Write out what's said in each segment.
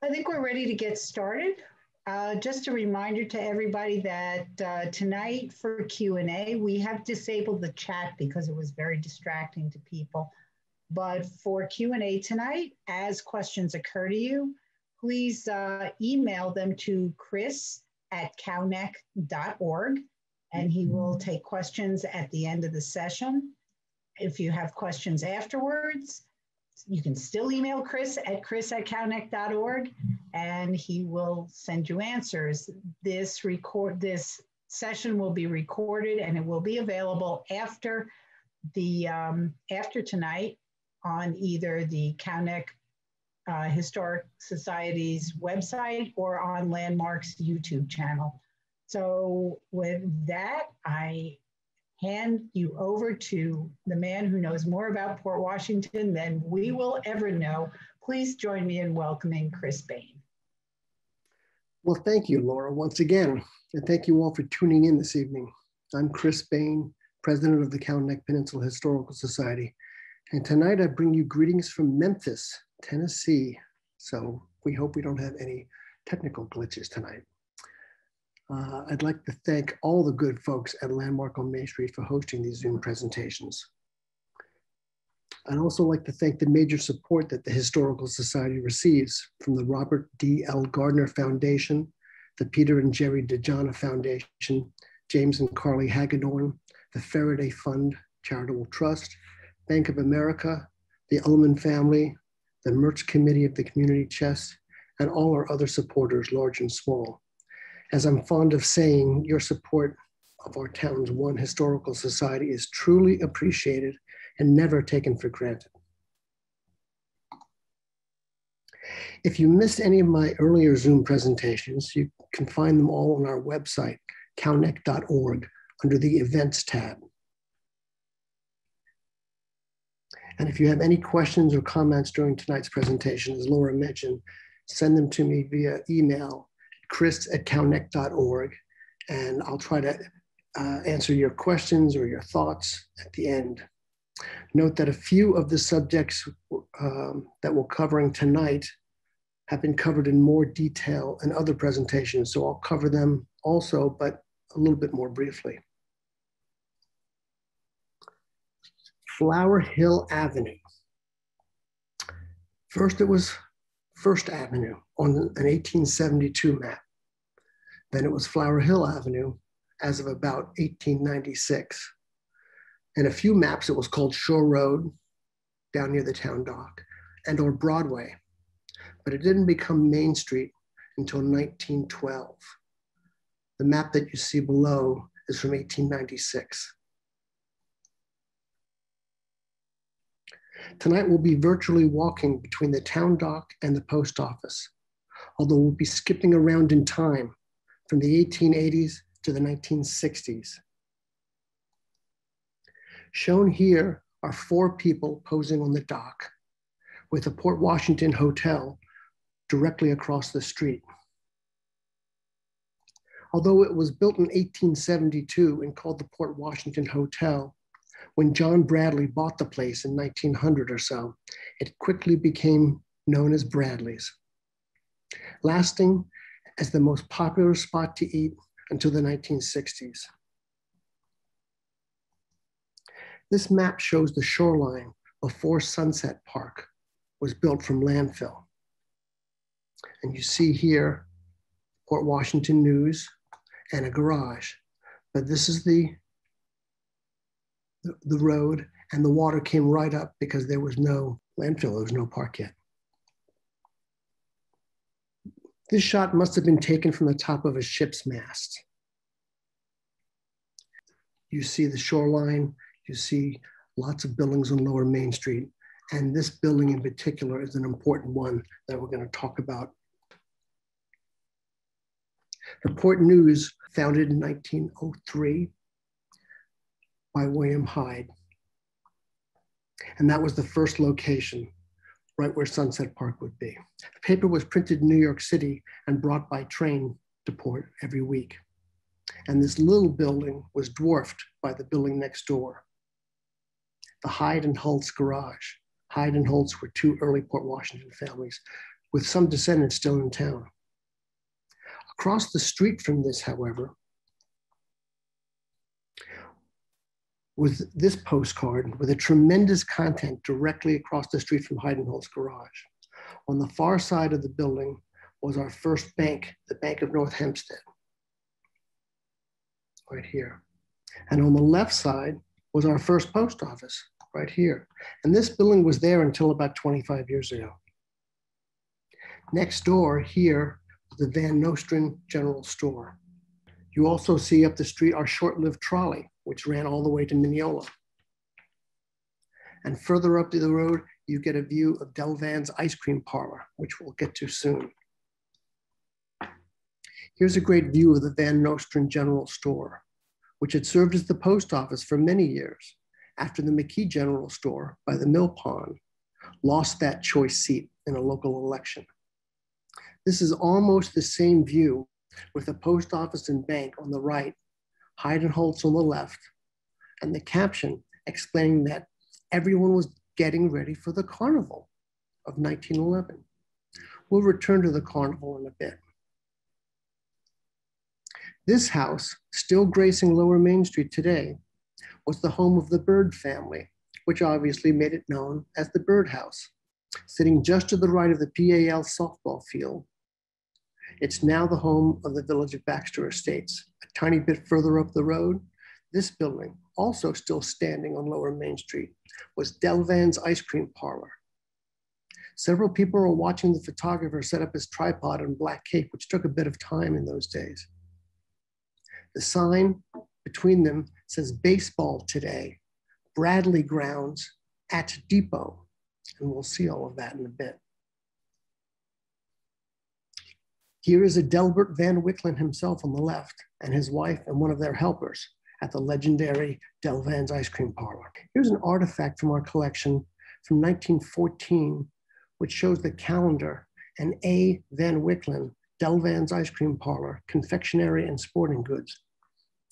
I think we're ready to get started. Just a reminder to everybody that tonight for Q&A, we have disabled the chat because it was very distracting to people. But for Q&A tonight, as questions occur to you, please email them to chris@cownec.org, and he will take questions at the end of the session. If you have questions afterwards, you can still email chris@cownec.org, and he will send you answers. This session will be recorded, and it will be available after tonight on either the Cownec Historic Society's website or on Landmark's YouTube channel. So with that, I hand you over to the man who knows more about Port Washington than we will ever know. Please join me in welcoming Chris Bain. Well, thank you, Laura, once again, and thank you all for tuning in this evening. I'm Chris Bain, president of the Cownec Peninsula Historical Society, and tonight I bring you greetings from Memphis, Tennessee. So we hope we don't have any technical glitches tonight. I'd like to thank all the good folks at Landmark on Main Street for hosting these Zoom presentations. I'd also like to thank the major support that the Historical Society receives from the Robert D. L. Gardner Foundation, the Peter and Jerry DeJohn Foundation, James and Carly Hagedorn, the Faraday Fund Charitable Trust, Bank of America, the Ullman family, the Merch Committee of the Community Chest, and all our other supporters, large and small. As I'm fond of saying, your support of our town's one historical society is truly appreciated and never taken for granted. If you missed any of my earlier Zoom presentations, you can find them all on our website, cownec.org, under the Events tab. And if you have any questions or comments during tonight's presentation, as Laura mentioned, send them to me via email, chris@cownec.org, and I'll try to answer your questions or your thoughts at the end. Note that a few of the subjects that we're covering tonight have been covered in more detail in other presentations, so I'll cover them also, but a little bit more briefly. Flower Hill Avenue. First, it was First Avenue on an 1872 map. Then it was Flower Hill Avenue as of about 1896. In a few maps, it was called Shore Road down near the town dock and or Broadway, but it didn't become Main Street until 1912. The map that you see below is from 1896. Tonight we'll be virtually walking between the town dock and the post office, although we'll be skipping around in time from the 1880s to the 1960s. Shown here are 4 people posing on the dock with the Port Washington Hotel directly across the street. Although it was built in 1872 and called the Port Washington Hotel, when John Bradley bought the place in 1900 or so, it quickly became known as Bradley's, lasting as the most popular spot to eat until the 1960s. This map shows the shoreline before Sunset Park was built from landfill. And you see here, Port Washington News and a garage, but this is the road, and the water came right up because there was no landfill, there was no park yet. This shot must have been taken from the top of a ship's mast. You see the shoreline, you see lots of buildings on Lower Main Street, and this building in particular is an important one that we're going to talk about. The Port News, founded in 1903, by William Hyde. And that was the first location, right where Sunset Park would be. The paper was printed in New York City and brought by train to port every week. And this little building was dwarfed by the building next door, the Hyde and Holtz garage. Hyde and Holtz were 2 early Port Washington families with some descendants still in town. Across the street from this, however, was this postcard with a tremendous content directly across the street from Heidenholt's garage. On the far side of the building was our first bank, the Bank of North Hempstead, right here. And on the left side was our first post office, right here. And this building was there until about 25 years ago. Next door here was the Van Nostrand General Store. You also see up the street our short-lived trolley, which ran all the way to Mineola. And further up the road, you get a view of Delvan's ice cream parlor, which we'll get to soon. Here's a great view of the Van Nostrand General Store, which had served as the post office for many years after the McKee General Store by the Mill Pond lost that choice seat in a local election. This is almost the same view with the post office and bank on the right, Heidenholtz on the left, and the caption explaining that everyone was getting ready for the carnival of 1911. We'll return to the carnival in a bit. This house, still gracing Lower Main Street today, was the home of the Bird family, which obviously made it known as the Bird House. Sitting just to the right of the PAL softball field, it's now the home of the Village of Baxter Estates. A tiny bit further up the road, this building, also still standing on Lower Main Street, was Delvan's ice cream parlor. Several people were watching the photographer set up his tripod and black cape, which took a bit of time in those days. The sign between them says baseball today, Bradley grounds at Depot. And we'll see all of that in a bit. Here is Adelbert Van Wicklen himself on the left and his wife and one of their helpers at the legendary Delvan's ice cream parlor. Here's an artifact from our collection from 1914, which shows the calendar and A. Van Wicklen, Delvan's ice cream parlor, confectionery and sporting goods,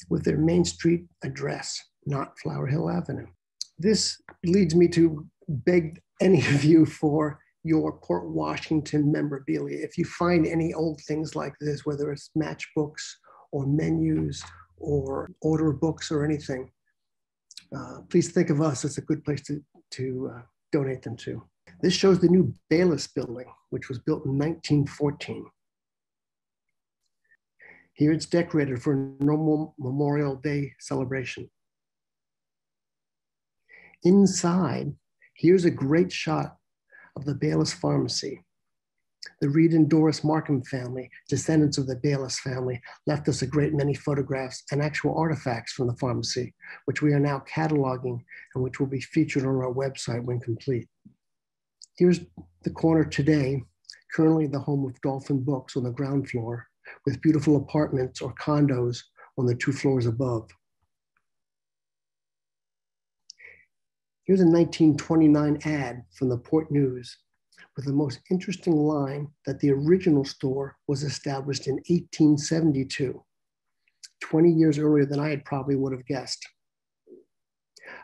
with their Main Street address, not Flower Hill Avenue. This leads me to beg any of you for your Port Washington memorabilia. If you find any old things like this, whether it's matchbooks or menus or order books or anything, please think of us as a good place to donate them to. This shows the new Bayless building, which was built in 1914. Here it's decorated for a normal Memorial Day celebration. Inside, here's a great shot of the Bayless Pharmacy. The Reed and Doris Markham family, descendants of the Bayless family, left us a great many photographs and actual artifacts from the pharmacy, which we are now cataloging and which will be featured on our website when complete. Here's the corner today, currently the home of Dolphin Books on the ground floor, with beautiful apartments or condos on the 2 floors above. Here's a 1929 ad from the Port News with the most interesting line that the original store was established in 1872, 20 years earlier than I had probably would have guessed.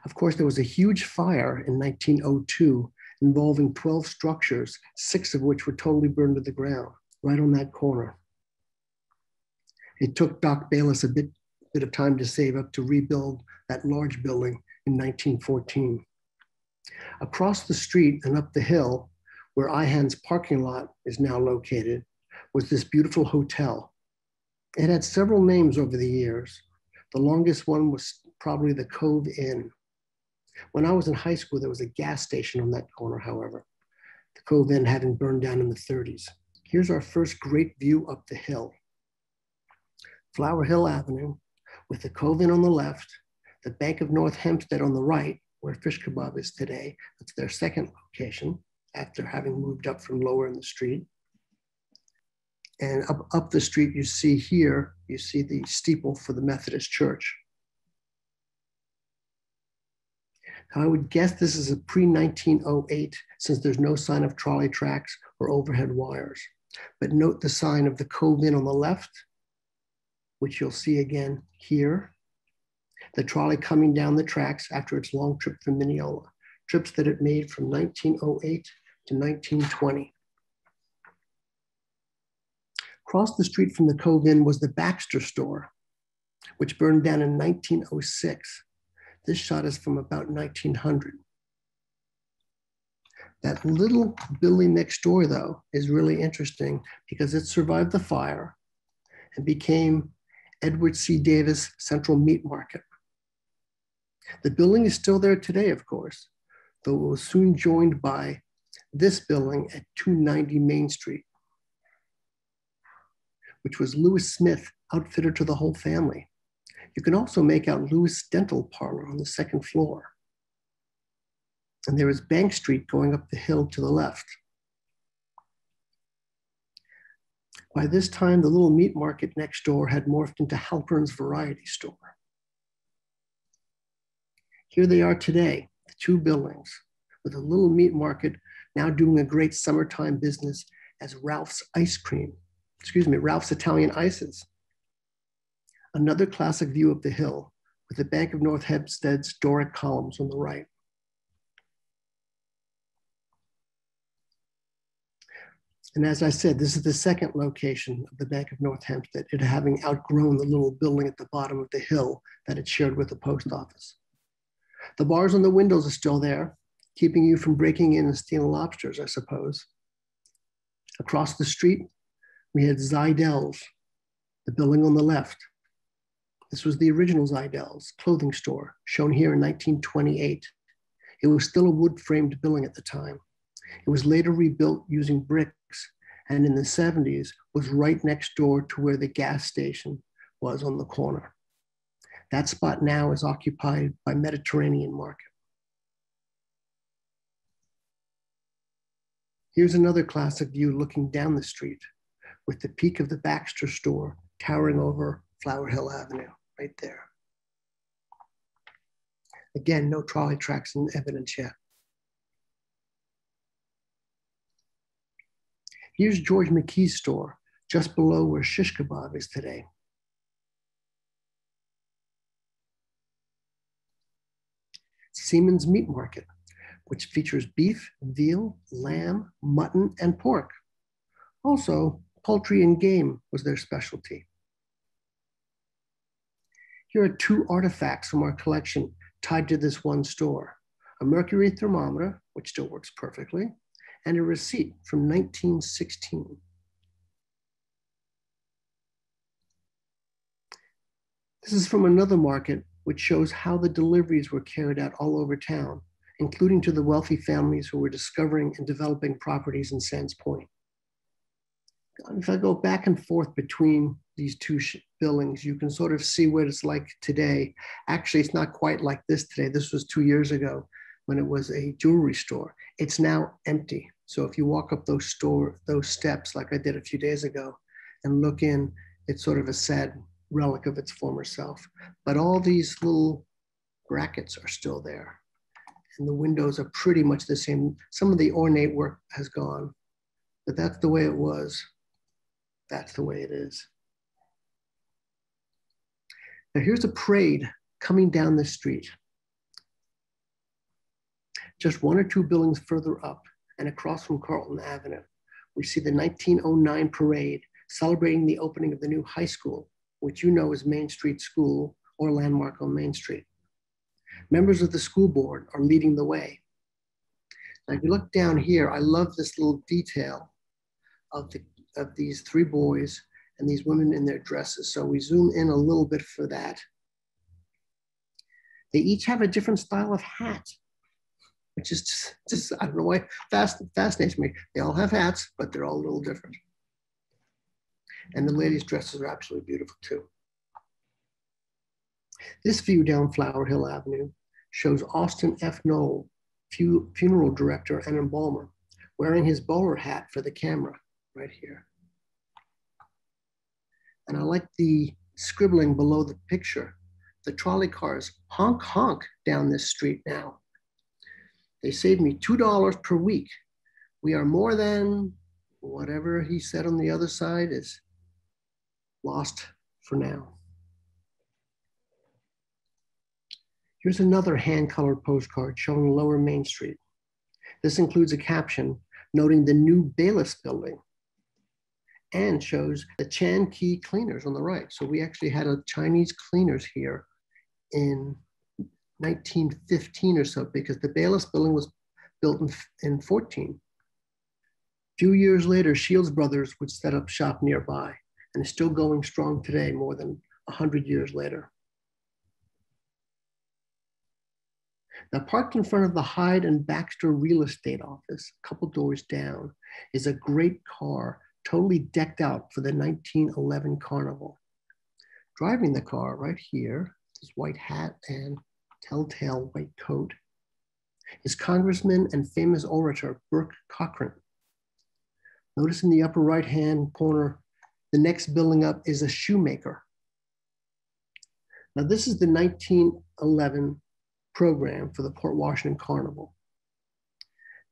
Of course, there was a huge fire in 1902 involving 12 structures, 6 of which were totally burned to the ground, right on that corner. It took Doc Bayless a bit of time to save up to rebuild that large building in 1914. Across the street and up the hill, where IHAN's parking lot is now located, was this beautiful hotel. It had several names over the years. The longest one was probably the Cove Inn. When I was in high school, there was a gas station on that corner, however, the Cove Inn having burned down in the 30s. Here's our first great view up the hill. Flower Hill Avenue, with the Cove Inn on the left, the Bank of North Hempstead on the right, where Fish Kebab is today. That's their second location after having moved up from lower in the street. And up the street, you see here, you see the steeple for the Methodist Church. Now, I would guess this is a pre-1908, since there's no sign of trolley tracks or overhead wires. But note the sign of the Cove Inn on the left, which you'll see again here. The trolley coming down the tracks after its long trip from Mineola, trips that it made from 1908 to 1920. Across the street from the Cove Inn was the Baxter store, which burned down in 1906. This shot is from about 1900. That little building next door, though, is really interesting because it survived the fire and became Edward C. Davis Central Meat Market. The building is still there today, of course, though it was soon joined by this building at 290 Main Street, which was Lewis Smith, outfitter to the whole family. You can also make out Lewis Dental Parlor on the second floor. And there is Bank Street going up the hill to the left. By this time, the little meat market next door had morphed into Halpern's Variety Store. Here they are today, the two buildings, with a little meat market now doing a great summertime business as Ralph's Italian Ices. Another classic view of the hill with the Bank of North Hempstead's Doric columns on the right. And as I said, this is the second location of the Bank of North Hempstead, it having outgrown the little building at the bottom of the hill that it shared with the post office. The bars on the windows are still there, keeping you from breaking in and stealing lobsters, I suppose. Across the street, we had Zeidel's, the building on the left. This was the original Zeidel's clothing store, shown here in 1928. It was still a wood-framed building at the time. It was later rebuilt using bricks, and in the 70s was right next door to where the gas station was on the corner. That spot now is occupied by Mediterranean Market. Here's another classic view looking down the street with the peak of the Baxter store towering over Flower Hill Avenue, right there. Again, no trolley tracks in evidence yet. Here's George McKee's store, just below where Shish Kebab is today. Seaman's Meat Market, which features beef, veal, lamb, mutton, and pork. Also, poultry and game was their specialty. Here are two artifacts from our collection tied to this one store: a mercury thermometer, which still works perfectly, and a receipt from 1916. This is from another market, which shows how the deliveries were carried out all over town, including to the wealthy families who were discovering and developing properties in Sands Point. If I go back and forth between these two buildings, you can sort of see what it's like today. Actually, it's not quite like this today. This was 2 years ago when it was a jewelry store. It's now empty. So if you walk up those steps, like I did a few days ago, and look in, it's sort of a sad relic of its former self. But all these little brackets are still there. And the windows are pretty much the same. Some of the ornate work has gone, but that's the way it was. That's the way it is. Now here's a parade coming down the street. Just one or two buildings further up and across from Carlton Avenue, we see the 1909 parade celebrating the opening of the new high school, which you know is Main Street School or Landmark on Main Street. Members of the school board are leading the way. Now, if you look down here, I love this little detail of these three boys and these women in their dresses. So we zoom in a little bit for that. They each have a different style of hat, which is just I don't know why, fascinates me. They all have hats, but they're all a little different. And the ladies' dresses are absolutely beautiful too. This view down Flower Hill Avenue shows Austin F. Knoll, funeral director and embalmer, wearing his bowler hat for the camera right here. And I like the scribbling below the picture. The trolley cars honk honk down this street now. They saved me $2 per week. We are more than whatever he said on the other side is lost for now. Here's another hand-colored postcard showing Lower Main Street. This includes a caption noting the new Bailiff's building and shows the Chan Key cleaners on the right. So we actually had a Chinese cleaners here in 1915 or so, because the Bayless building was built in 14. A few years later, Shields Brothers would set up shop nearby and is still going strong today, more than 100 years later. Now, parked in front of the Hyde and Baxter Real Estate Office, a couple doors down, is a great car, totally decked out for the 1911 Carnival. Driving the car right here, his white hat and telltale white coat, is Congressman and famous orator Burke Cochran. Notice in the upper right-hand corner, the next building up is a shoemaker. Now, this is the 1911 program for the Port Washington Carnival.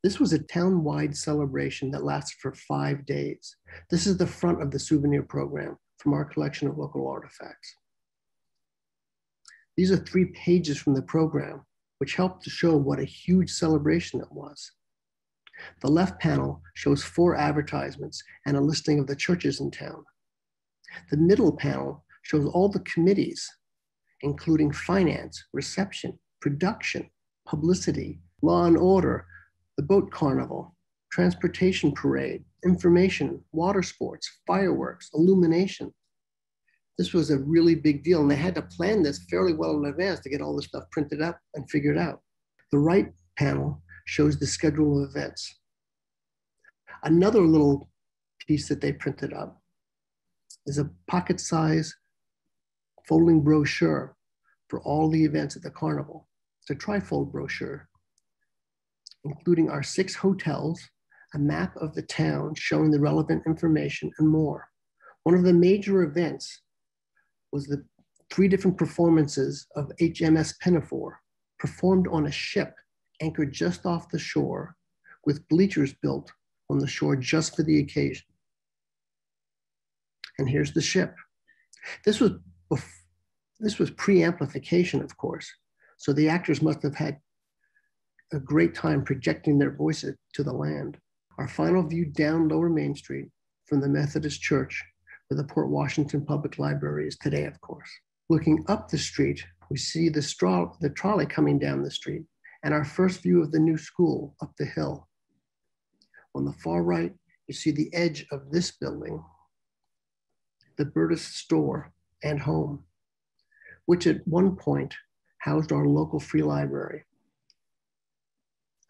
This was a town-wide celebration that lasted for 5 days. This is the front of the souvenir program from our collection of local artifacts. These are 3 pages from the program, which help to show what a huge celebration it was. The left panel shows 4 advertisements and a listing of the churches in town. The middle panel shows all the committees, including finance, reception, production, publicity, law and order, the boat carnival, transportation parade, information, water sports, fireworks, illumination. This was a really big deal, and they had to plan this fairly well in advance to get all this stuff printed up and figured out. The right panel shows the schedule of events. Another little piece that they printed up is a pocket-size folding brochure for all the events at the carnival. It's a trifold brochure, including our 6 hotels, a map of the town showing the relevant information, and more. One of the major events was the 3 different performances of HMS Pinafore, performed on a ship anchored just off the shore with bleachers built on the shore just for the occasion. And here's the ship. This was pre-amplification, of course, so the actors must have had a great time projecting their voices to the land. Our final view down Lower Main Street from the Methodist Church, where the Port Washington Public Library is today, of course. Looking up the street, we see the trolley coming down the street, and our first view of the new school up the hill. On the far right, you see the edge of this building, the Burtis store and home, which at one point housed our local free library.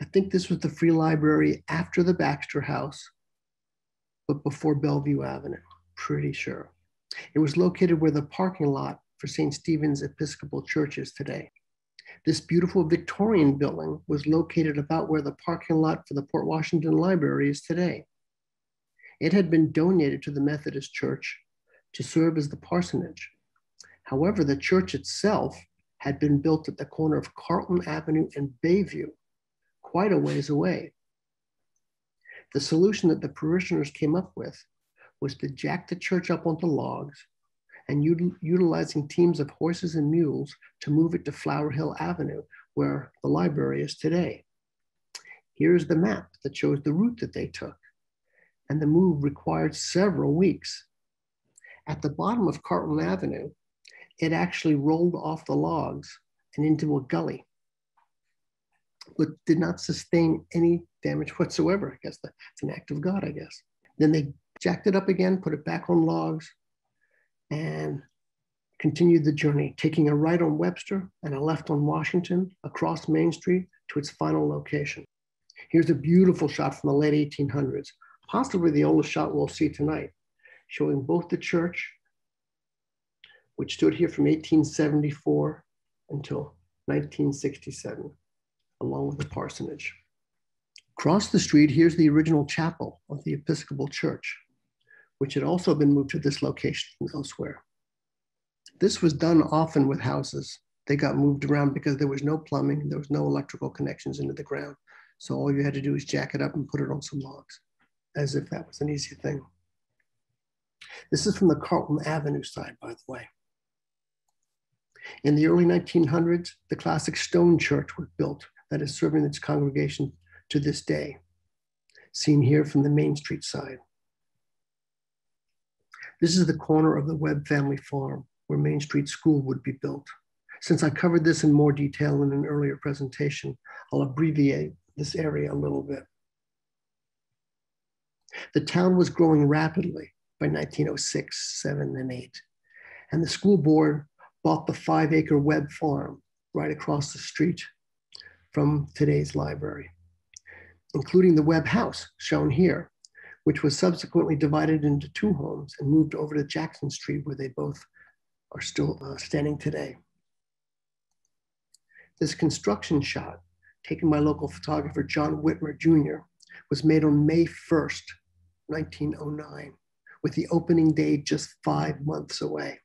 I think this was the free library after the Baxter House, but before Bellevue Avenue, pretty sure. It was located where the parking lot for St. Stephen's Episcopal Church is today. This beautiful Victorian building was located about where the parking lot for the Port Washington Library is today. It had been donated to the Methodist Church to serve as the parsonage. However, the church itself had been built at the corner of Carlton Avenue and Bayview, quite a ways away. The solution that the parishioners came up with was to jack the church up onto logs and utilizing teams of horses and mules to move it to Flower Hill Avenue, where the library is today. Here's the map that shows the route that they took, and the move required several weeks. At the bottom of Carlton Avenue, it actually rolled off the logs and into a gully, but did not sustain any damage whatsoever. I guess that's an act of God, I guess. Then they jacked it up again, put it back on logs, and continued the journey, taking a right on Webster and a left on Washington across Main Street to its final location. Here's a beautiful shot from the late 1800s, possibly the oldest shot we'll see tonight, showing both the church, which stood here from 1874 until 1967, along with the parsonage. Across the street, here's the original chapel of the Episcopal Church, which had also been moved to this location from elsewhere. This was done often with houses. They got moved around because there was no plumbing, there was no electrical connections into the ground. So all you had to do is jack it up and put it on some logs, as if that was an easy thing. This is from the Carlton Avenue side, by the way. In the early 1900s, the classic stone church was built that is serving its congregation to this day, seen here from the Main Street side. This is the corner of the Webb family farm where Main Street School would be built. Since I covered this in more detail in an earlier presentation, I'll abbreviate this area a little bit. The town was growing rapidly by 1906, 7, and 8, and the school board bought the 5-acre Webb farm right across the street from today's library, including the Webb house shown here, which was subsequently divided into 2 homes and moved over to Jackson Street, where they both are still standing today. This construction shot, taken by local photographer John Whitmer Jr., was made on May 1st, 1909, with the opening day just 5 months away.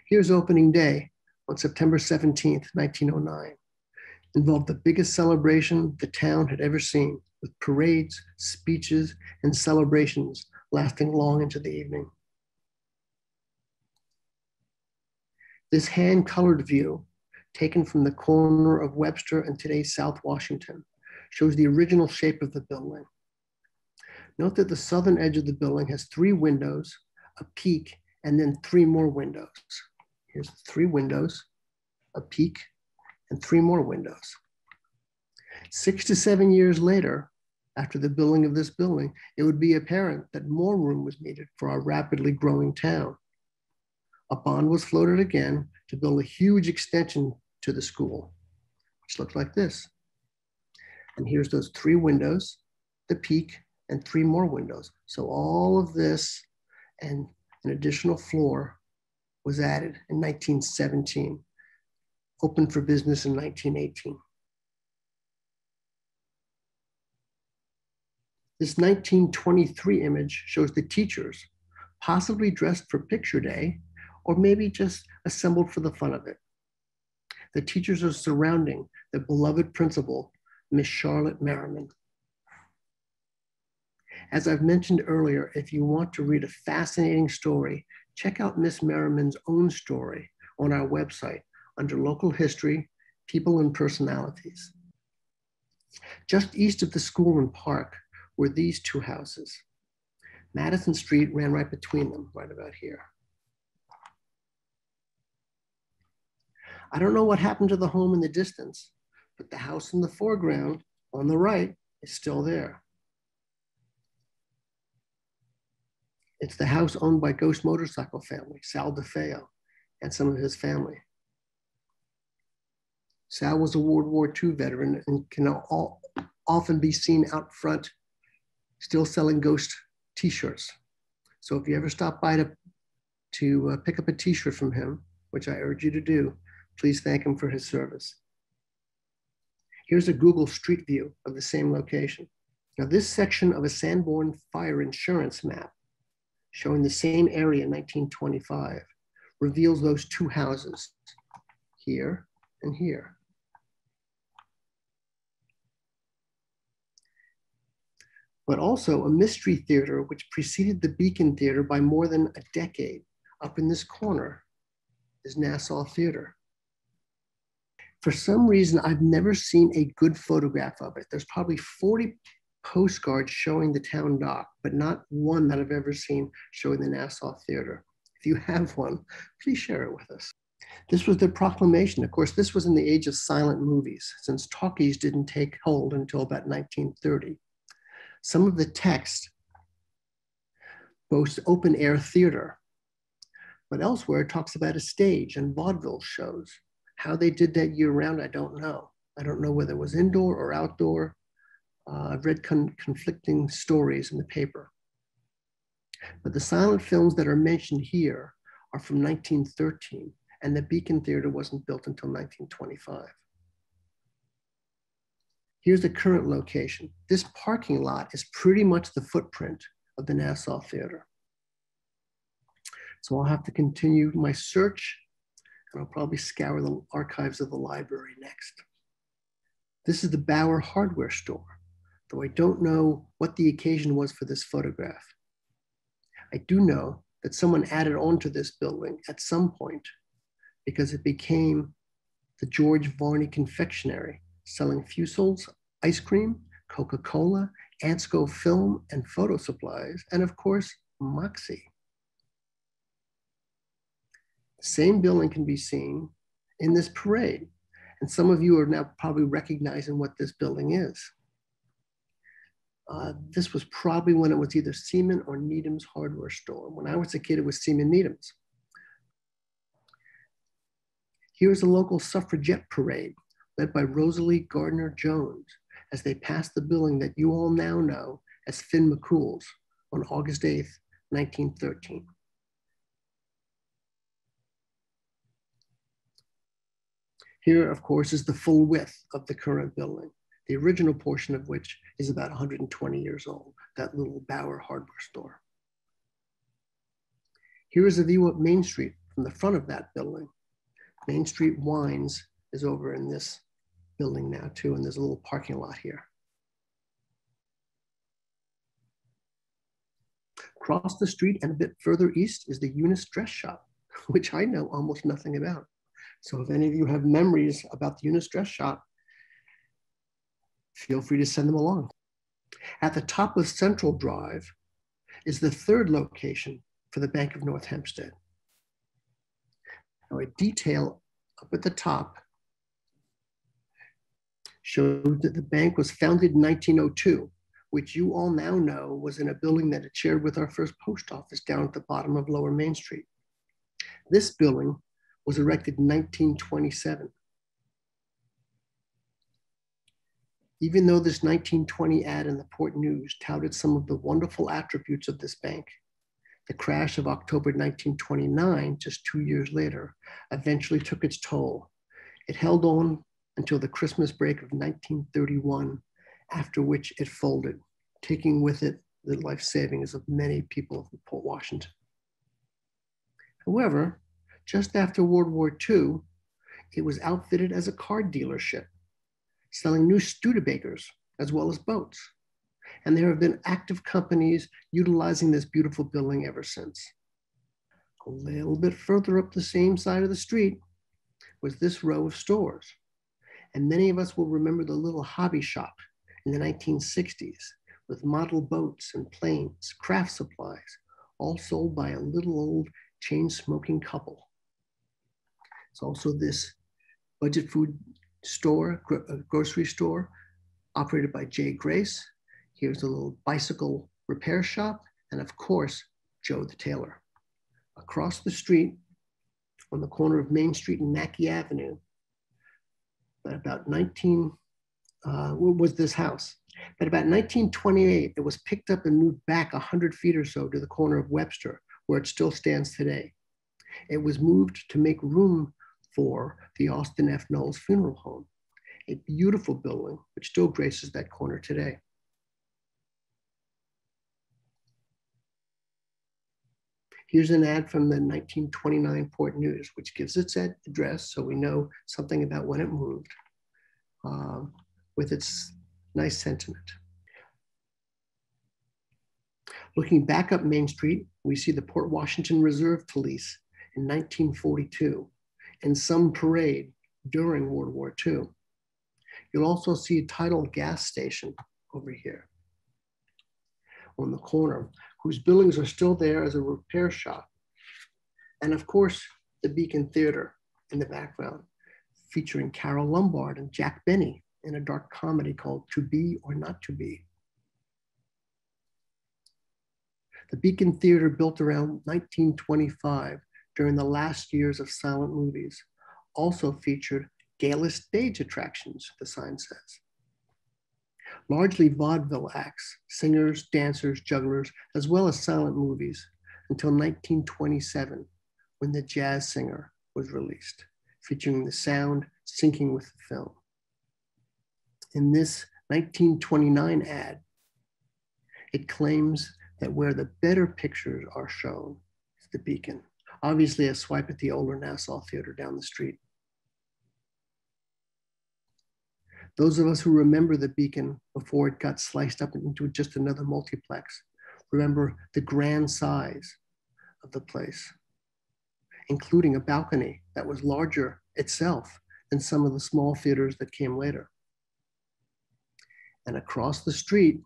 Here's opening day on September 17th, 1909. Involved the biggest celebration the town had ever seen, with parades, speeches, and celebrations lasting long into the evening. This hand-colored view, taken from the corner of Webster and today's South Washington, shows the original shape of the building. Note that the southern edge of the building has 3 windows, a peak, and then 3 more windows. Here's 3 windows, a peak, and 3 more windows. 6 to 7 years later, after the building of this building, it would be apparent that more room was needed for our rapidly growing town. A bond was floated again to build a huge extension to the school, which looked like this. And here's those 3 windows, the peak, and 3 more windows. So all of this and an additional floor was added in 1917, opened for business in 1918. This 1923 image shows the teachers, possibly dressed for picture day, or maybe just assembled for the fun of it. The teachers are surrounding the beloved principal, Miss Charlotte Merriman. As I've mentioned earlier, if you want to read a fascinating story, check out Miss Merriman's own story on our website under Local History, People and Personalities. Just east of the school and park were these 2 houses. Madison Street ran right between them, right about here. I don't know what happened to the home in the distance, but the house in the foreground on the right is still there. It's the house owned by Ghost Motorcycle family, Sal DeFeo, and some of his family. Sal was a World War II veteran and can often be seen out front still selling Ghost t-shirts. So if you ever stop by to pick up a t-shirt from him, which I urge you to do, please thank him for his service. Here's a Google Street View of the same location. Now this section of a Sanborn fire insurance map showing the same area in 1925 reveals those 2 houses, here and here. But also a mystery theater which preceded the Beacon Theater by more than a decade. Up in this corner is Nassau Theater. For some reason, I've never seen a good photograph of it. There's probably 40 postcards showing the town dock, but not one that I've ever seen showing the Nassau Theater. If you have one, please share it with us. This was the proclamation. Of course, this was in the age of silent movies, since talkies didn't take hold until about 1930. Some of the text boasts open air theater, but elsewhere it talks about a stage and vaudeville shows. How they did that year round, I don't know. I don't know whether it was indoor or outdoor. I've read conflicting stories in the paper. But the silent films that are mentioned here are from 1913, and the Beacon Theater wasn't built until 1925. Here's the current location. This parking lot is pretty much the footprint of the Nassau Theater. So I'll have to continue my search, and I'll probably scour the archives of the library next. This is the Bauer hardware store, though I don't know what the occasion was for this photograph. I do know that someone added on to this building at some point because it became the George Varney Confectionery, selling Fusil's ice cream, Coca-Cola, Ansco film and photo supplies, and of course, Moxie. The same building can be seen in this parade. And some of you are now probably recognizing what this building is. This was probably when it was either Seaman or Needham's hardware store. When I was a kid, it was Seaman Needham's. Here's a local suffragette parade led by Rosalie Gardner Jones as they passed the building that you all now know as Finn McCool's on August 8th, 1913. Here, of course, is the full width of the current building, the original portion of which is about 120 years old, that little Bauer hardware store. Here is a view of Main Street from the front of that building. Main Street Wines is over in this building now too, and there's a little parking lot here. Across the street and a bit further east is the Eunice Dress Shop, which I know almost nothing about. So if any of you have memories about the Eunice Dress Shop, feel free to send them along. At the top of Central Drive is the third location for the Bank of North Hempstead. Now, a detail up at the top shows that the bank was founded in 1902, which you all now know was in a building that it shared with our first post office down at the bottom of Lower Main Street. This building was erected in 1927. Even though this 1920 ad in the Port News touted some of the wonderful attributes of this bank, the crash of October 1929, just 2 years later, eventually took its toll. It held on until the Christmas break of 1931, after which it folded, taking with it the life savings of many people in Port Washington. However, just after World War II, it was outfitted as a car dealership, selling new Studebakers as well as boats. And there have been active companies utilizing this beautiful building ever since. A little bit further up the same side of the street was this row of stores. And many of us will remember the little hobby shop in the 1960s with model boats and planes, craft supplies, all sold by a little old chain-smoking couple. It's also this budget food store, grocery store, operated by Jay Grace. Here's a little bicycle repair shop, and of course, Joe the Tailor. Across the street, on the corner of Main Street and Mackey Avenue, about was this house. But about 1928, it was picked up and moved back 100 feet or so to the corner of Webster, where it still stands today. It was moved to make room for the Austin F. Knowles Funeral Home, a beautiful building which still graces that corner today. Here's an ad from the 1929 Port News, which gives its address so we know something about when it moved, with its nice sentiment. Looking back up Main Street, we see the Port Washington Reserve Police in 1942 and some parade during World War II. You'll also see a Tidal gas station over here on the corner, whose buildings are still there as a repair shop. And of course, the Beacon Theater in the background, featuring Carol Lombard and Jack Benny in a dark comedy called To Be or Not to Be. The Beacon Theater, built around 1925 during the last years of silent movies, also featured gala stage attractions, the sign says. Largely vaudeville acts, singers, dancers, jugglers, as well as silent movies, until 1927, when The Jazz Singer was released, featuring the sound syncing with the film. In this 1929 ad, it claims that where the better pictures are shown is the Beacon. Obviously a swipe at the older Nassau Theater down the street. Those of us who remember the Beacon before it got sliced up into just another multiplex remember the grand size of the place, including a balcony that was larger itself than some of the small theaters that came later. And across the street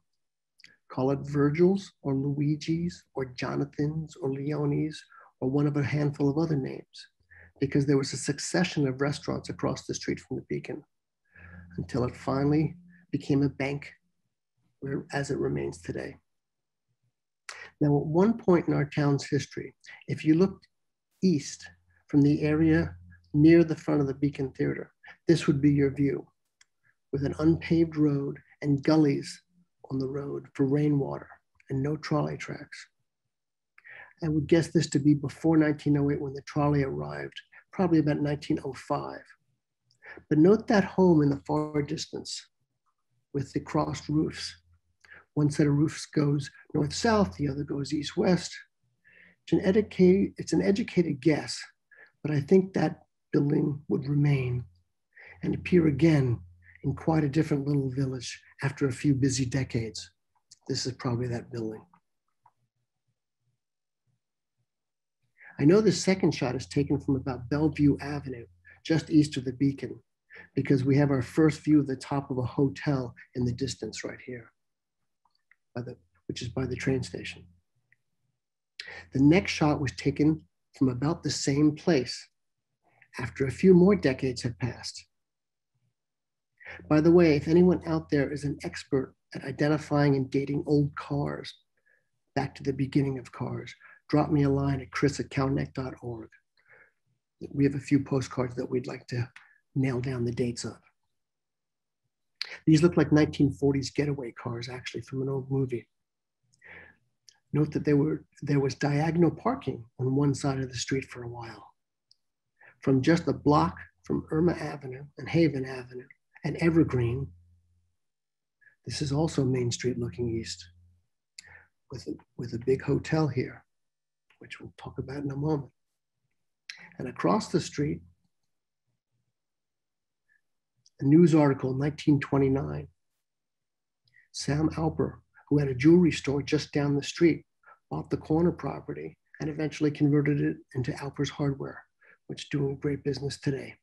Call it Virgil's or Luigi's or Jonathan's or Leone's or one of a handful of other names, because there was a succession of restaurants across the street from the Beacon until it finally became a bank as it remains today. Now, at one point in our town's history, if you looked east from the area near the front of the Beacon Theater, this would be your view, with an unpaved road and gullies on the road for rainwater and no trolley tracks. I would guess this to be before 1908 when the trolley arrived, probably about 1905. But note that home in the far distance with the crossed roofs. One set of roofs goes north-south, the other goes east-west. It's an educated guess, but I think that building would remain and appear again in quite a different little village after a few busy decades. This is probably that building. I know the second shot is taken from about Bellevue Avenue, just east of the Beacon, because we have our first view of the top of a hotel in the distance right here, which is by the train station. The next shot was taken from about the same place after a few more decades had passed. By the way, if anyone out there is an expert at identifying and dating old cars, back to the beginning of cars, drop me a line at chris@calnec.org. We have a few postcards that we'd like to nail down the dates of. These look like 1940s getaway cars, actually, from an old movie. Note that there was diagonal parking on one side of the street for a while. From just a block from Irma Avenue and Haven Avenue and Evergreen, this is also Main Street looking east with a big hotel here, which we'll talk about in a moment. And across the street, a news article in 1929, Sam Alper, who had a jewelry store just down the street, bought the corner property and eventually converted it into Alper's Hardware, which is doing great business today.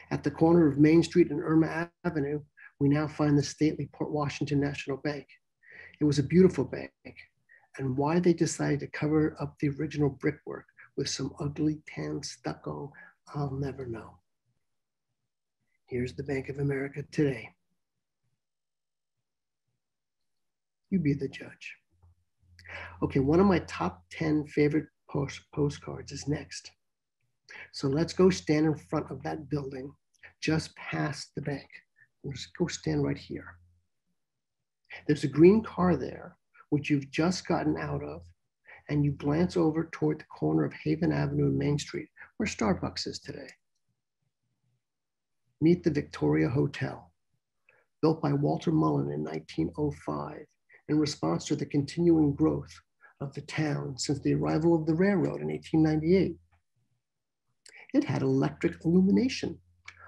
At the corner of Main Street and Irma Avenue, we now find the stately Port Washington National Bank. It was a beautiful bank, and why they decided to cover up the original brickwork with some ugly tan stucco, I'll never know. Here's the Bank of America today. You be the judge. Okay, one of my top 10 favorite postcards is next. So let's go stand in front of that building just past the bank. Let's go stand right here. There's a green car there, which you've just gotten out of, and you glance over toward the corner of Haven Avenue and Main Street, where Starbucks is today. Meet the Victoria Hotel, built by Walter Mullen in 1905 in response to the continuing growth of the town since the arrival of the railroad in 1898. It had electric illumination,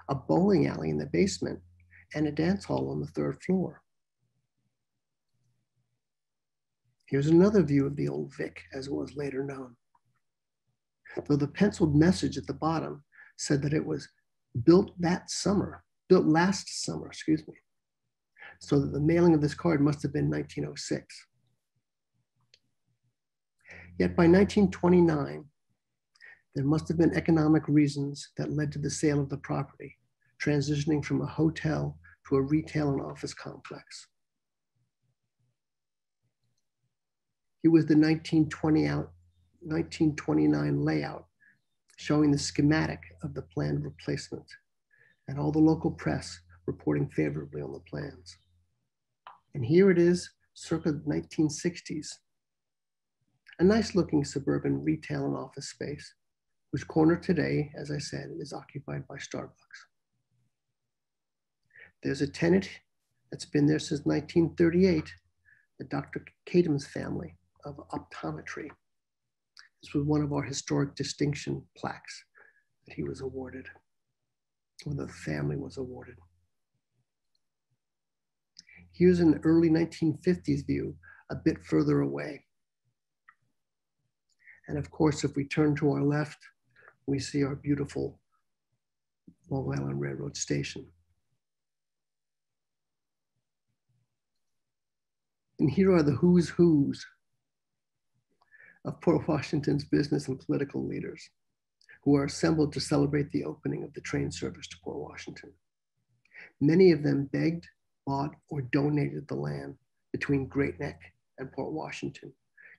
a bowling alley in the basement, and a dance hall on the third floor. Here's another view of the old Vic, as it was later known. Though the penciled message at the bottom said that it was built last summer, so that the mailing of this card must have been 1906. Yet by 1929, there must have been economic reasons that led to the sale of the property, transitioning from a hotel to a retail and office complex. It was the 1929 layout showing the schematic of the planned replacement, and all the local press reporting favorably on the plans. And here it is, circa the 1960s. A nice looking suburban retail and office space, whose corner today, as I said, is occupied by Starbucks. There's a tenant that's been there since 1938, the Dr. Kadam's family of optometry. This was one of our historic distinction plaques that he was awarded, or the family was awarded. Here's an early 1950s view, a bit further away. And of course, if we turn to our left, we see our beautiful Long Island Railroad station. And here are the who's who's of Port Washington's business and political leaders who are assembled to celebrate the opening of the train service to Port Washington. Many of them begged, bought, or donated the land between Great Neck and Port Washington,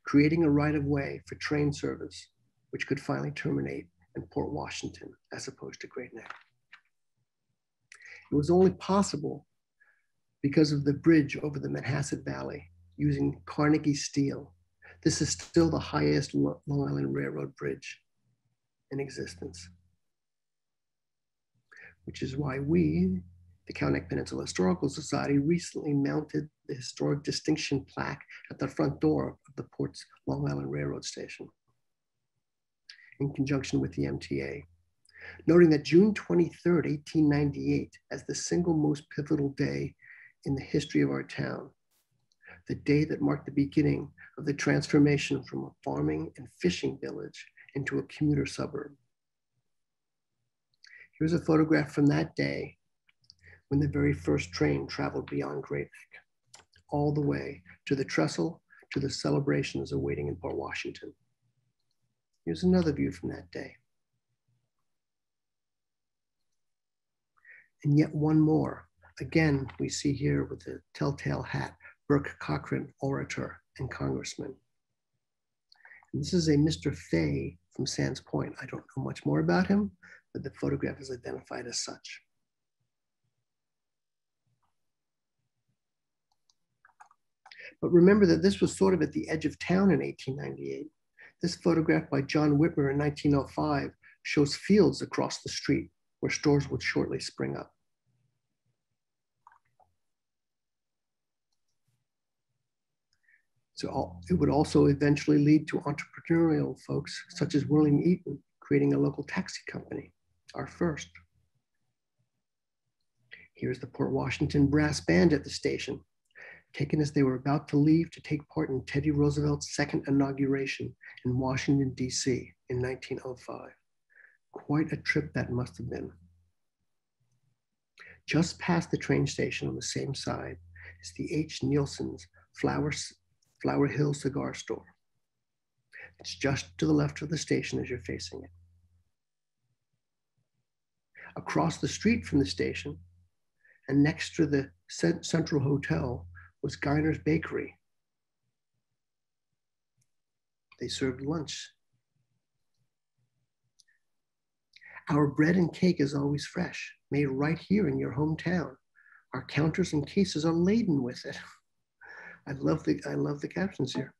creating a right-of-way for train service, which could finally terminate in Port Washington as opposed to Great Neck. It was only possible because of the bridge over the Manhasset Valley using Carnegie steel. This is still the highest Long Island Railroad bridge in existence, which is why we, the Cow-Neck Peninsula Historical Society, recently mounted the historic distinction plaque at the front door of the port's Long Island Railroad station in conjunction with the MTA, noting that June 23rd, 1898, as the single most pivotal day in the history of our town, the day that marked the beginning of the transformation from a farming and fishing village into a commuter suburb. Here's a photograph from that day when the very first train traveled beyond Great Neck, all the way to the trestle, to the celebrations awaiting in Port Washington. Here's another view from that day. And yet one more. Again, we see here with the telltale hat, Burke Cochran, orator and congressman. And this is a Mr. Fay from Sands Point. I don't know much more about him, but the photograph is identified as such. But remember that this was sort of at the edge of town in 1898. This photograph by John Whitmer in 1905 shows fields across the street where stores would shortly spring up. So it would also eventually lead to entrepreneurial folks such as William Eaton creating a local taxi company, our first. Here's the Port Washington Brass Band at the station, taken as they were about to leave to take part in Teddy Roosevelt's second inauguration in Washington, D.C. in 1905. Quite a trip that must have been. Just past the train station on the same side is the H. Nielsen's Flower Hill Cigar Store. It's just to the left of the station as you're facing it. Across the street from the station and next to the Central Hotel was Geiner's Bakery. They served lunch. Our bread and cake is always fresh, made right here in your hometown. Our counters and cases are laden with it. I love the captions here.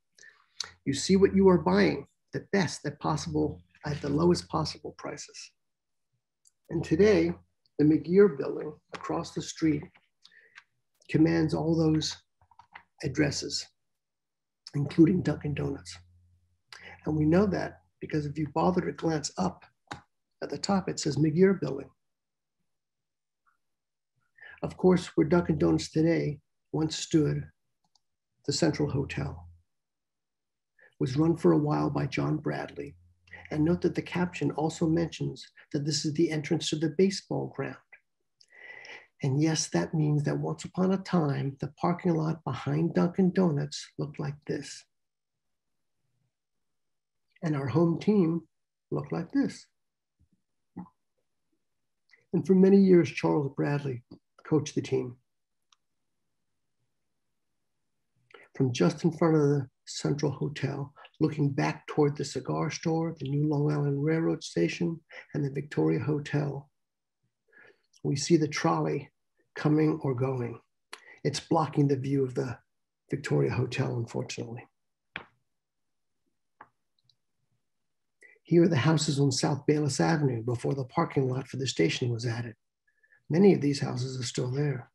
You see what you are buying, the best that possible at the lowest possible prices. And today, the McGeer building across the street commands all those addresses, including Dunkin' Donuts. And we know that because if you bother to glance up at the top, it says McGeer building. Of course, where Dunkin' Donuts today once stood, the Central Hotel, was run for a while by John Bradley. And note that the caption also mentions that this is the entrance to the baseball ground. And yes, that means that once upon a time, the parking lot behind Dunkin' Donuts looked like this. And our home team looked like this. And for many years, Charles Bradley coached the team. From just in front of the Central Hotel, looking back toward the cigar store, the new Long Island Railroad station, and the Victoria Hotel, we see the trolley coming or going. It's blocking the view of the Victoria Hotel, unfortunately. Here are the houses on South Bayless Avenue before the parking lot for the station was added. Many of these houses are still there.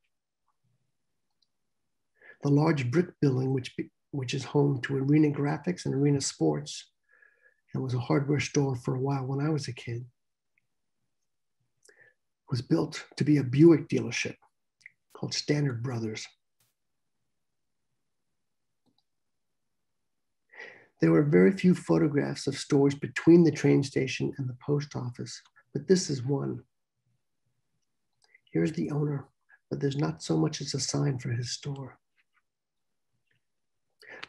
The large brick building, which is home to Arena Graphics and Arena Sports, and was a hardware store for a while when I was a kid, was built to be a Buick dealership called Standard Brothers. There were very few photographs of stores between the train station and the post office, but this is one. Here's the owner, but there's not so much as a sign for his store.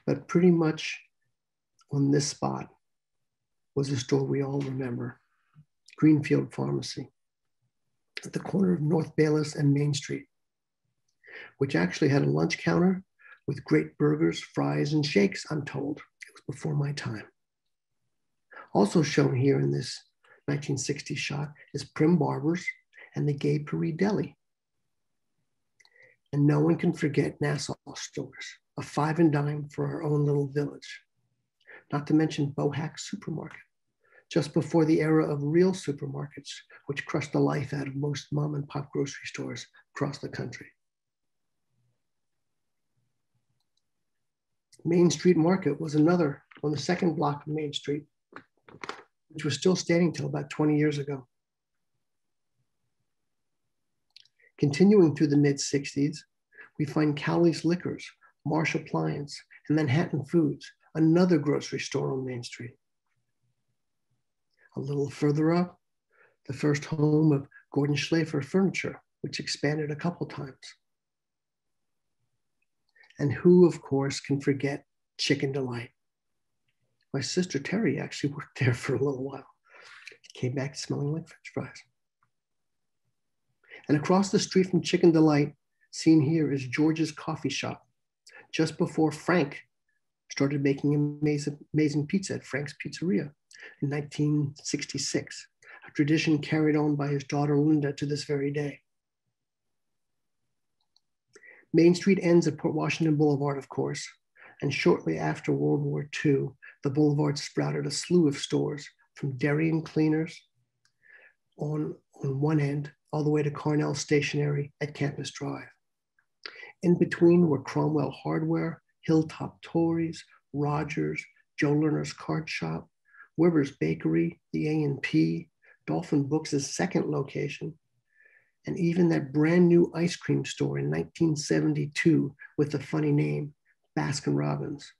But pretty much on this spot was a store we all remember, Greenfield Pharmacy, at the corner of North Bayless and Main Street, which actually had a lunch counter with great burgers, fries, and shakes, I'm told. It was before my time. Also shown here in this 1960 shot is Prim Barbers and the Gay Paris Deli. And no one can forget Nassau stores, a 5 and dime for our own little village. Not to mention Bohack Supermarket, just before the era of real supermarkets, which crushed the life out of most mom and pop grocery stores across the country. Main Street Market was another on the second block of Main Street, which was still standing till about 20 years ago. Continuing through the mid-60s, we find Cowley's Liquors, Marsh Appliance, and Manhattan Foods, another grocery store on Main Street. A little further up, the first home of Gordon Schlafer Furniture, which expanded a couple times. And who, of course, can forget Chicken Delight? My sister Terry actually worked there for a little while. Came back smelling like French fries. And across the street from Chicken Delight, seen here is George's Coffee Shop, just before Frank started making amazing pizza at Frank's Pizzeria in 1966, a tradition carried on by his daughter Linda to this very day. Main Street ends at Port Washington Boulevard, of course, and shortly after World War II, the boulevard sprouted a slew of stores, from dairy and cleaners on one end, all the way to Carnell Stationery at Campus Drive. In between were Cromwell Hardware, Hilltop Toys, Rogers, Joe Lerner's Card Shop, Weber's Bakery, the A&P, Dolphin Books' second location, and even that brand new ice cream store in 1972 with the funny name, Baskin Robbins,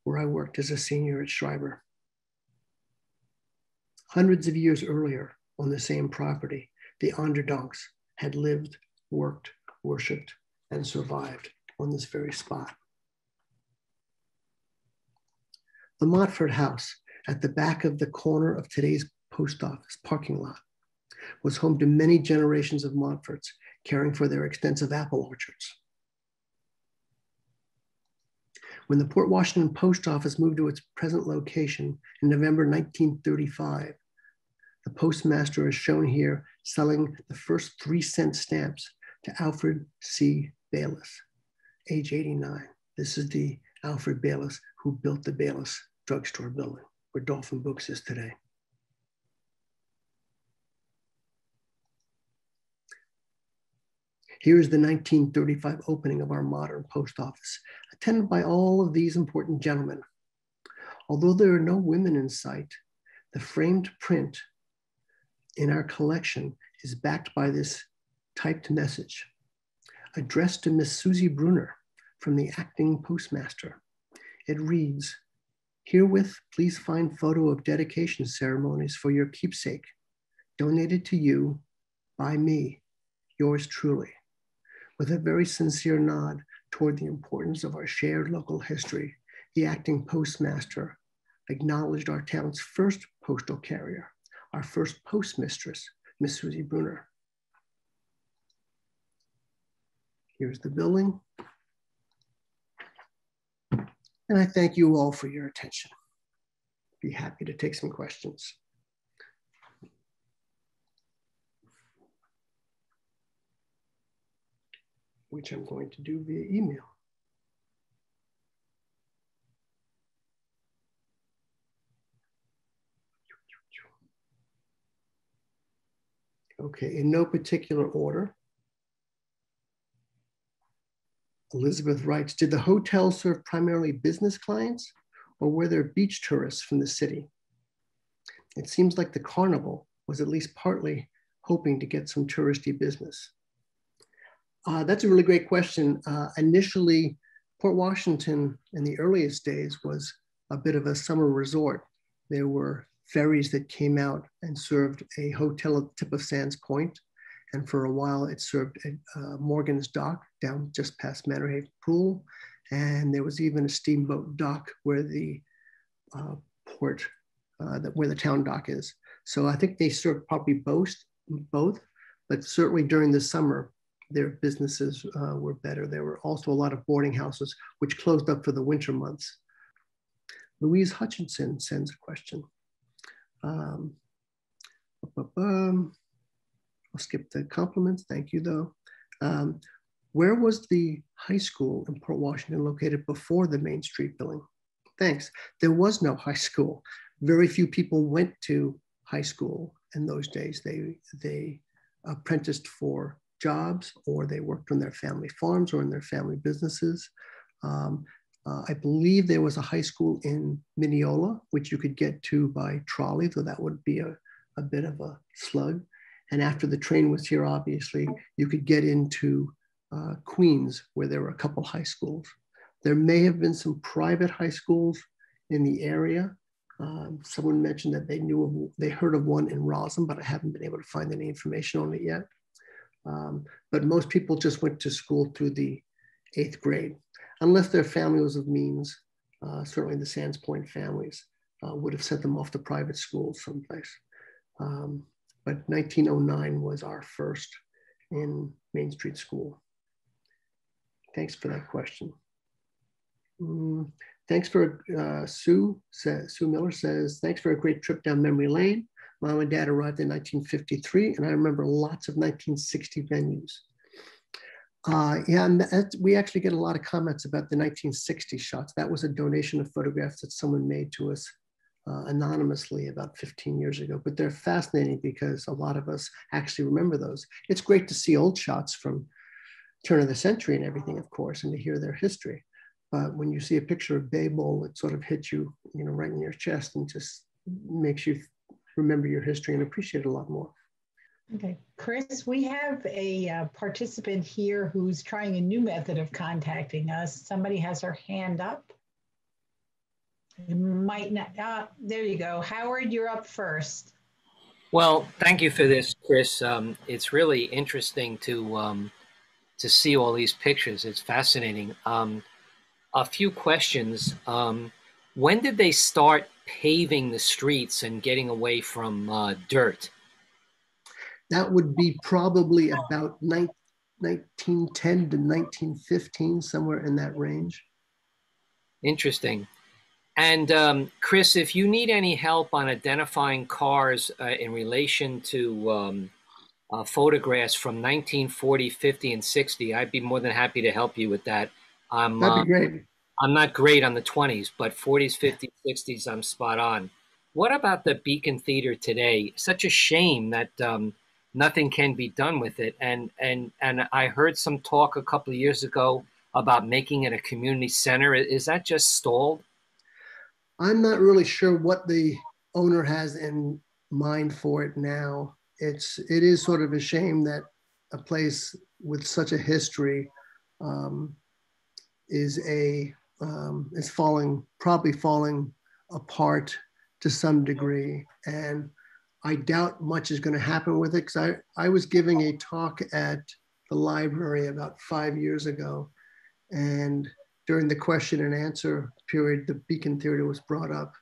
where I worked as a senior at Schreiber. Hundreds of years earlier, on the same property, the Onderdonks had lived, worked, worshiped, and survived on this very spot. The Montfort House, at the back of the corner of today's post office parking lot, was home to many generations of Montforts caring for their extensive apple orchards. When the Port Washington Post Office moved to its present location in November 1935, the postmaster is shown here selling the first 3-cent stamps to Alfred C. Bayless, age 89. This is the Alfred Bayless who built the Bayless drugstore building, where Dolphin Books is today. Here is the 1935 opening of our modern post office, attended by all of these important gentlemen. Although there are no women in sight, the framed print in our collection is backed by this typed message, addressed to Miss Susie Brunner from the acting postmaster. It reads, "Herewith, please find photo of dedication ceremonies for your keepsake, donated to you by me, yours truly, with a very sincere nod toward the importance of our shared local history. The acting postmaster acknowledged our town's first postal carrier, our first postmistress, Miss Susie Brunner." Here's the building. And I thank you all for your attention. Be happy to take some questions. Which I'm going to do via email. Okay, in no particular order. Elizabeth writes, did the hotel serve primarily business clients, or were there beach tourists from the city? It seems like the carnival was at least partly hoping to get some touristy business. That's a really great question. Initially, Port Washington in the earliest days was a bit of a summer resort. There were ferries that came out and served a hotel at the tip of Sands Point. And for a while, it served at Morgan's Dock down just past Manor Haven Pool. And there was even a steamboat dock where the port, where the town dock is. So I think they served probably both, but certainly during the summer, their businesses were better. There were also a lot of boarding houses, which closed up for the winter months. Louise Hutchinson sends a question. I'll skip the compliments. Thank you, though. Where was the high school in Port Washington located before the Main Street building? Thanks. There was no high school. Very few people went to high school in those days. They apprenticed for jobs, or they worked on their family farms or in their family businesses. I believe there was a high school in Mineola, which you could get to by trolley, though that would be a bit of a slug. And after the train was here, obviously, you could get into Queens, where there were a couple high schools. There may have been some private high schools in the area. Someone mentioned that they heard of one in Roslyn, but I haven't been able to find any information on it yet. But most people just went to school through the 8th grade, unless their family was of means. Certainly the Sands Point families would have sent them off to private schools someplace. But 1909 was our first in Main Street School. Thanks for that question. Thanks for, Sue Miller says, thanks for a great trip down memory lane. Mom and Dad arrived in 1953, and I remember lots of 1960 venues. Yeah, and we actually get a lot of comments about the 1960 shots. That was a donation of photographs that someone made to us anonymously about 15 years ago, but they're fascinating because a lot of us actually remember those. It's great to see old shots from turn of the century and everything, of course, and to hear their history. But when you see a picture of Bay Bowl, it sort of hits you, right in your chest and just makes you remember your history and appreciate it a lot more. Okay, Chris, we have a participant here who's trying a new method of contacting us. Somebody has her hand up. It might not, there you go. Howard, you're up first. Well, thank you for this, Chris. It's really interesting to see all these pictures. It's fascinating. A few questions. When did they start paving the streets and getting away from dirt? That would be probably about 1910 to 1915, somewhere in that range. Interesting. And Chris, if you need any help on identifying cars in relation to photographs from 1940, 50, and 60, I'd be more than happy to help you with that. That'd be great. I'm not great on the 20s, but 40s, 50s, 60s, I'm spot on. What about the Beacon Theater today? Such a shame that nothing can be done with it. And I heard some talk a couple of years ago about making it a community center. Is that just stalled? I'm not really sure what the owner has in mind for it now. It is sort of a shame that a place with such a history is probably falling apart to some degree. And I doubt much is going to happen with it, because I was giving a talk at the library about 5 years ago, and during the question and answer period, the Beacon Theater was brought up.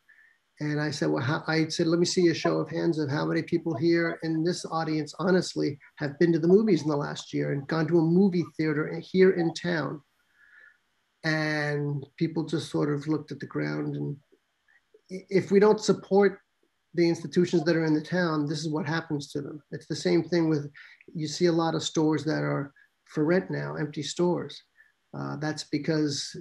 And I said, well, let me see a show of hands of how many people here in this audience, honestly, have been to the movies in the last year and gone to a movie theater here in town. And people just sort of looked at the ground. And if we don't support the institutions that are in the town, this is what happens to them. It's the same thing with, you see a lot of stores that are for rent now, empty stores. That's because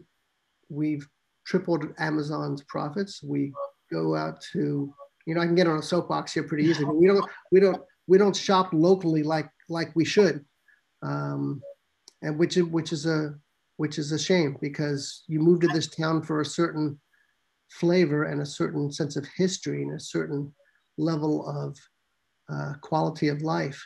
we've tripled Amazon's profits. We go out to, I can get on a soapbox here pretty easily, but we don't shop locally like we should, and which is a shame, because you move to this town for a certain flavor and a certain sense of history and a certain level of quality of life.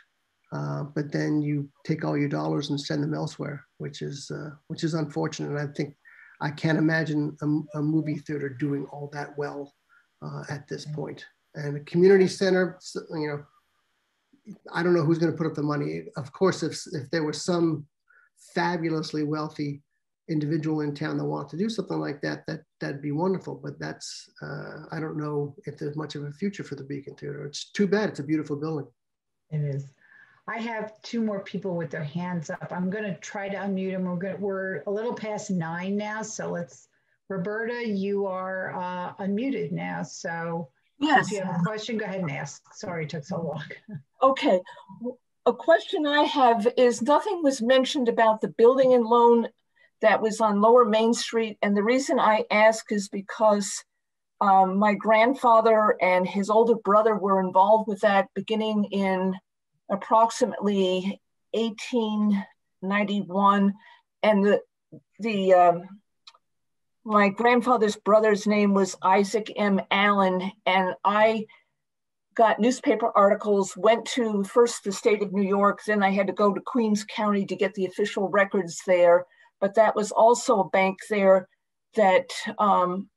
But then you take all your dollars and send them elsewhere, which is unfortunate. And I can't imagine a movie theater doing all that well at this point. And a community center, I don't know who's going to put up the money. Of course, if there was some fabulously wealthy individual in town that wants to do something like that, that'd be wonderful. But that's, I don't know if there's much of a future for the Beacon Theater. It's too bad. It's a beautiful building. It is. I have two more people with their hands up. I'm going to try to unmute them. We're a little past 9 now, so let's. Roberta, you are unmuted now. So yes, if you have a question, go ahead and ask. Sorry it took so long. Okay. A question I have is nothing was mentioned about the building and loan that was on Lower Main Street. And the reason I ask is because my grandfather and his older brother were involved with that beginning in approximately 1891. And my grandfather's brother's name was Isaac M. Allen, and I got newspaper articles, went to first the state of New York, then I had to go to Queens County to get the official records there. But that was also a bank there that, and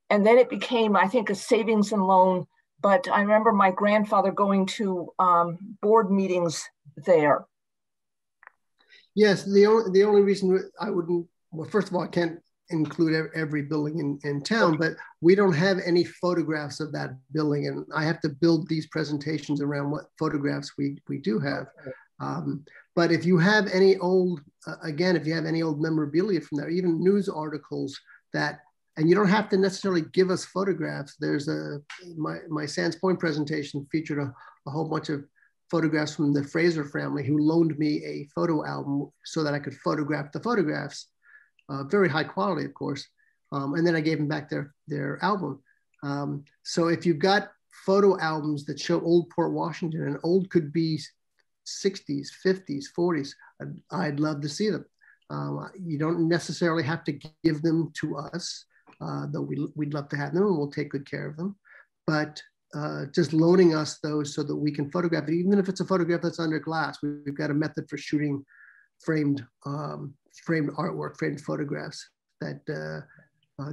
then it became, I think, a savings and loan. But I remember my grandfather going to board meetings there. Yes, the only reason I wouldn't, well, first of all, I can't include every building in town, but we don't have any photographs of that building, and I have to build these presentations around what photographs we do have. But if you have any old, again, if you have any old memorabilia from there, even news articles that, and you don't have to necessarily give us photographs. There's my Sands Point presentation featured a whole bunch of photographs from the Fraser family, who loaned me a photo album so that I could photograph the photographs. Very high quality, of course. And then I gave them back their album. So if you've got photo albums that show old Port Washington, and old could be 60s, 50s, 40s, I'd love to see them. You don't necessarily have to give them to us, though we'd love to have them, and we'll take good care of them. But just loaning us those so that we can photograph it, even if it's a photograph that's under glass. We've got a method for shooting framed artwork, framed photographs that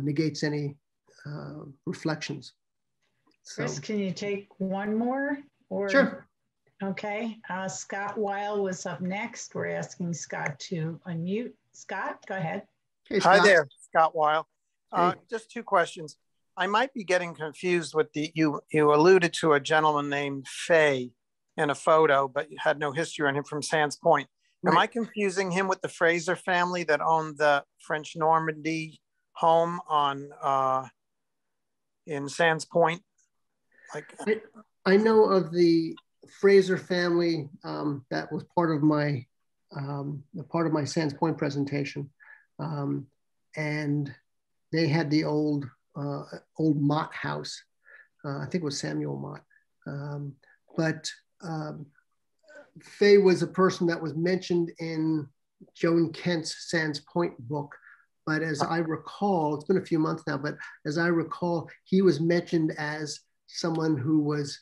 negates any reflections. Chris, can you take one more? Or? Sure. Okay, Scott Weil was up next. We're asking Scott to unmute. Scott, go ahead. Hey, Scott. Hi there, Scott Weil. Hey. Just two questions. I might be getting confused with you alluded to a gentleman named Fay in a photo, but you had no history on him from Sands Point. Am I confusing him with the Fraser family that owned the French Normandy home on in Sands Point? I know of the Fraser family that was part of my Sands Point presentation, and they had the old Mott house. I think it was Samuel Mott, but. Fay was a person that was mentioned in Joan Kent's Sands Point book. But as I recall, it's been a few months now, but as I recall, he was mentioned as someone who was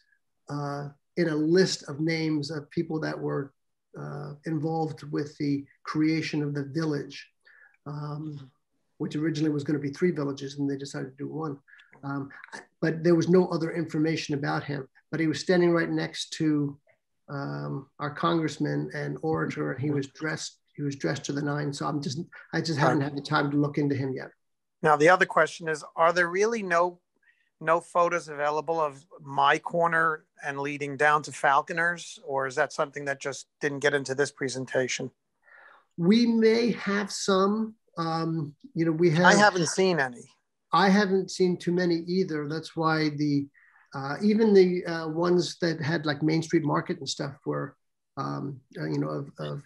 in a list of names of people that were involved with the creation of the village, which originally was going to be 3 villages, and they decided to do 1. But there was no other information about him. But he was standing right next to our congressman and orator, and he was dressed to the nines. So I just haven't had the time to look into him yet. Now the other question is, are there really no photos available of my corner and leading down to Falconer's, or is that something that just didn't get into this presentation? We may have some. We have. I haven't seen any. I haven't seen too many either. That's why even the ones that had like Main Street Market and stuff were, of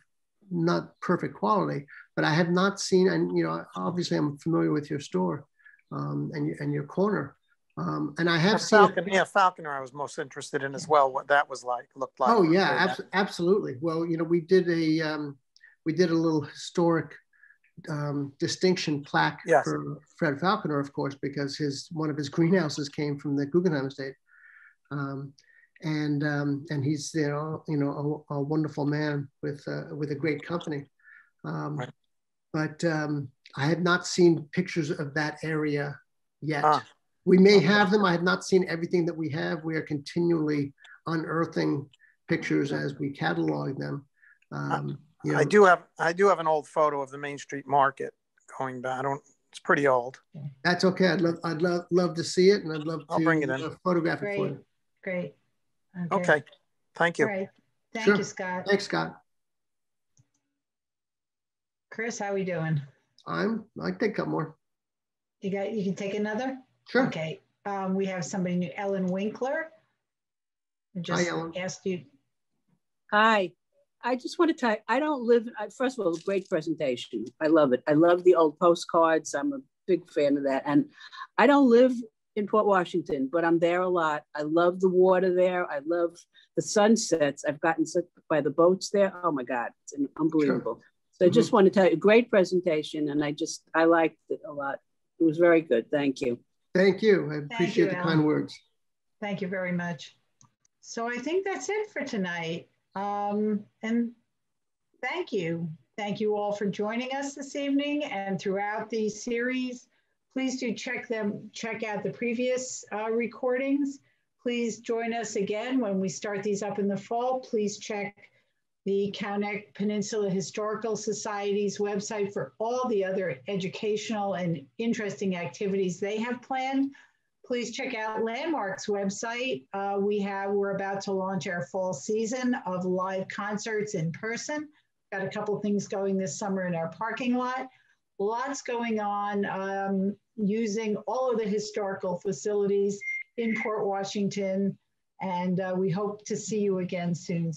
not perfect quality. But I have not seen, and obviously I'm familiar with your store and your corner, and I have seen. Falconer I was most interested in as well. What that looked like. Oh yeah, absolutely. Well, we did a little historic distinction plaque for Fred Falconer, of course, because one of his greenhouses came from the Guggenheim estate, and he's a wonderful man with a great company, right. But I have not seen pictures of that area yet. We may have them. I have not seen everything that we have. We are continually unearthing pictures as we catalog them. Yeah. I do have an old photo of the Main Street Market going back. It's pretty old. That's okay. I'd love to see it, and I'd love I'll bring it in. to photograph it for Great, you. great. Okay. Thank you. All right. Thank Sure. you, Scott. Thanks, Scott. Chris, how we doing? I can take a couple more. You can take another? Sure. Okay. We have somebody new, Ellen Winkler. Hi, Ellen. Asked you. Hi. I just want to tell you, I don't live, first of all, great presentation. I love it. I love the old postcards. I'm a big fan of that. And I don't live in Port Washington, but I'm there a lot. I love the water there. I love the sunsets. I've gotten sick by the boats there. Oh my God, it's unbelievable. Sure. So I just want to tell you, great presentation. And I liked it a lot. It was very good. Thank you. Thank you. I appreciate the kind words. Thank you very much. So I think that's it for tonight. And thank you. Thank you all for joining us this evening and throughout the series. Please do check out the previous recordings. Please join us again when we start these up in the fall. Please check the Kauneck Peninsula Historical Society's website for all the other educational and interesting activities they have planned. Please check out Landmark's website. We're about to launch our fall season of live concerts in person. Got a couple things going this summer in our parking lot. Lots going on using all of the historical facilities in Port Washington. And we hope to see you again soon.